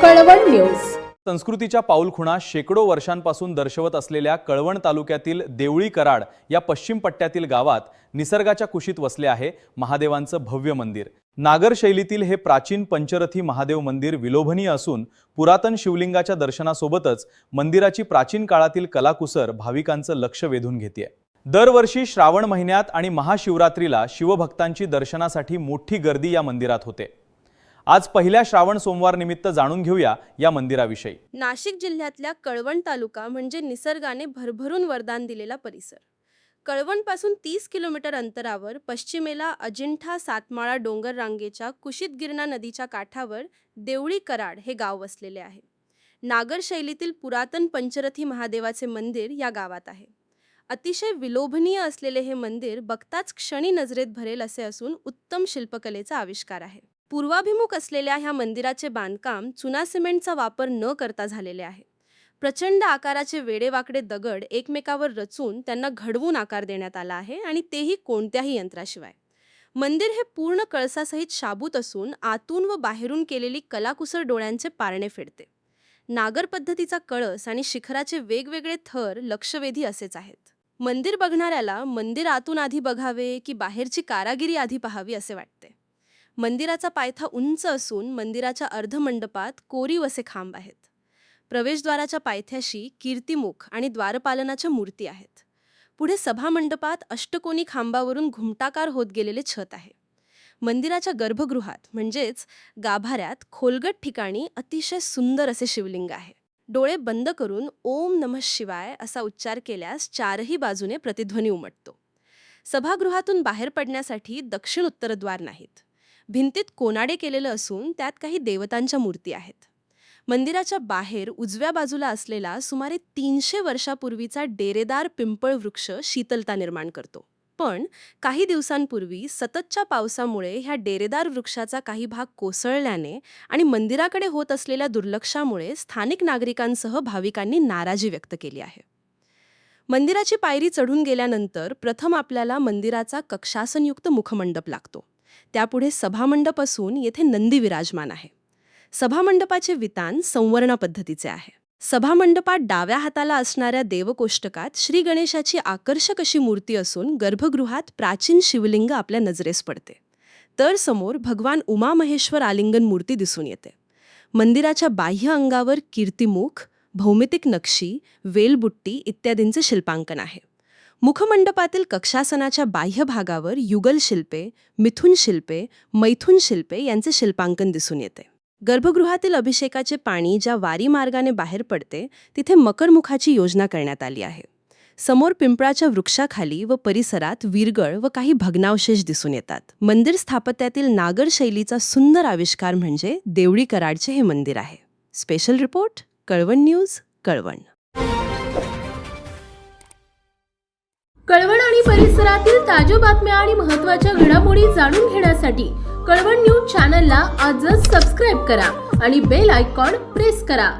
Kalwan news. संस्कृतीच्या पाऊलखुणा शेकडो वर्षांपासून दर्शवत असलेल्या कळवण तालुक्यातील देवळी कराड या पश्चिम पट्ट्यातील गावात निसर्गाच्या कुशीत वसले आहे महादेवांचं भव्य मंदिर। नागर शैलीतील हे प्राचीन पंचरथी महादेव मंदिर विलोभनीय असून पुरातन शिवलिंगाच्या दर्शनासोबतच मंदिराची प्राचीन काळातील कलाकुसर भाविकांचं लक्ष वेधून घेते। दरवर्षी श्रावण महिन्यात आणि महाशिवरात्रीला शिवभक्तांची दर्शनासाठी मोठी गर्दी या मंदिरात होते। आज पहिल्या श्रावण सोमवार निमित्त जाणून घेऊया या मंदिराविषयी। नाशिक जिल्ह्यातल्या कळवण तालुका म्हणजे निसर्गाने भरभरून वरदान दिलेला परिसर। कळवणपासून 30 किलोमीटर अंतरावर पश्चिमेला अजिंठा सातमाळा डोंगर रांगेच्या कुशीत गिरणा नदीच्या काठावर देवळी कराड हे गाव वसलेले आहे। नागर शैलीतील पुरातन पंचरथी महादेवाचे मंदिर या गावात आहे। अतिशय विलोभनीय असलेले हे मंदिर बघताच क्षणी नजरेत भरेल असे असून उत्तम शिल्पकलेचा आविष्कार आहे। पूर्वाभिमुख असलेल्या ह्या मंदिराचे बांधकाम चुना सिमेंटचा वापर न करता झालेले आहे। प्रचंड आकाराचे वेडेवाकडे दगड एकमेकावर रचून त्यांना घडवून आकार देण्यात आला आहे आणि तेही कोणत्याही यंत्राशिवाय। मंदिर हे पूर्ण कळसासहित शाबूत असून आतून व बाहेरून केलेली कलाकुसर डोळ्यांचे पारणे फेडते। नागर पद्धतीचा कळस आणि शिखराचे वेगवेगळे थर लक्षवेधी असेच आहेत। मंदिर बघणाऱ्याला मंदिर आतून आधी बघावे की बाहेरची कारागिरी आधी पाहावी असे वाटते। मंदिराचा पायथा उंच असून मंदिराच्या अर्धमंडपात कोरीव असे खांब आहेत। प्रवेशद्वाराच्या पायथ्याशी कीर्तिमुख आणि द्वारपालनाच्या मूर्ती आहेत। पुढे सभामंडपात अष्टकोनी खांबावरून घुमटाकार होत गेलेले छत आहे। मंदिराच्या गर्भगृहात म्हणजेच गाभाऱ्यात खोलगट ठिकाणी अतिशय सुंदर असे शिवलिंग आहे। डोळे बंद करून ओम नमः शिवाय असा उच्चार केल्यास चारही बाजूने प्रतिध्वनी उमटतो। सभागृहातून बाहेर पडण्यासाठी दक्षिण उत्तर द्वार नाहीत। भिंतीत कोनाडे केलेलं असून त्यात काही देवतांच्या मूर्ती आहेत। मंदिराच्या बाहेर उजव्या बाजूला असलेला सुमारे 300 वर्षापूर्वीचा डेरेदार पिंपळ वृक्ष शीतलता निर्माण करतो। पण काही दिवसांपूर्वी सततच्या पावसामुळे ह्या डेरेदार वृक्षाचा काही भाग कोसळल्याने आणि मंदिराकडे होत असलेल्या दुर्लक्षामुळे स्थानिक नागरिकांसह भाविकांनी नाराजी व्यक्त केली आहे। मंदिराची पायरी चढून गेल्यानंतर प्रथम आपल्याला मंदिराचा कक्षासनयुक्त मुखमंडप लागतो। त्यापुढे सभामंडप असून येथे नंदी विराजमान आहे। सभामंडपाचे वितान संवर्ण पद्धतीचे आहे। सभामंडपात डाव्या हाताला असणाऱ्या देवकोष्टकात श्री गणेशाची आकर्षक अशी मूर्ती असून गर्भगृहात प्राचीन शिवलिंग आपल्या नजरेस पडते। तर समोर भगवान उमा महेश्वर आलिंगन मूर्ती दिसून येते। मंदिराच्या बाह्य अंगावर कीर्तिमुख, भौमितिक नक्षी, वेलबुट्टी इत्यादींचे शिल्पांकन आहे। मुखमंडपातील कक्षासनाच्या बाह्य भागावर युगल शिल्पे, मिथुन शिल्पे, मैथुन शिल्पे यांचे शिल्पांकन दिसून येते। गर्भगृहातील अभिषेकाचे पाणी ज्या वारी मार्गाने बाहेर पडते तिथे मकरमुखाची योजना करण्यात आली आहे। समोर पिंपळाच्या वृक्षाखाली व परिसरात विरगळ व काही भग्नावशेष दिसून येतात। मंदिर स्थापत्यातील नागर शैलीचा सुंदर आविष्कार म्हणजे देवळी कराडचे हे मंदिर आहे। Special report, Kalwan news, Kalwan. Kalwan आणि परिसरातील ताज्या बातम्या आणि महत्त्वाच्या घडामोडी जाणून घेण्यासाठी कळवण न्यूज चॅनलला आजच सबस्क्राइब करा आणि बेल आयकॉन प्रेस करा।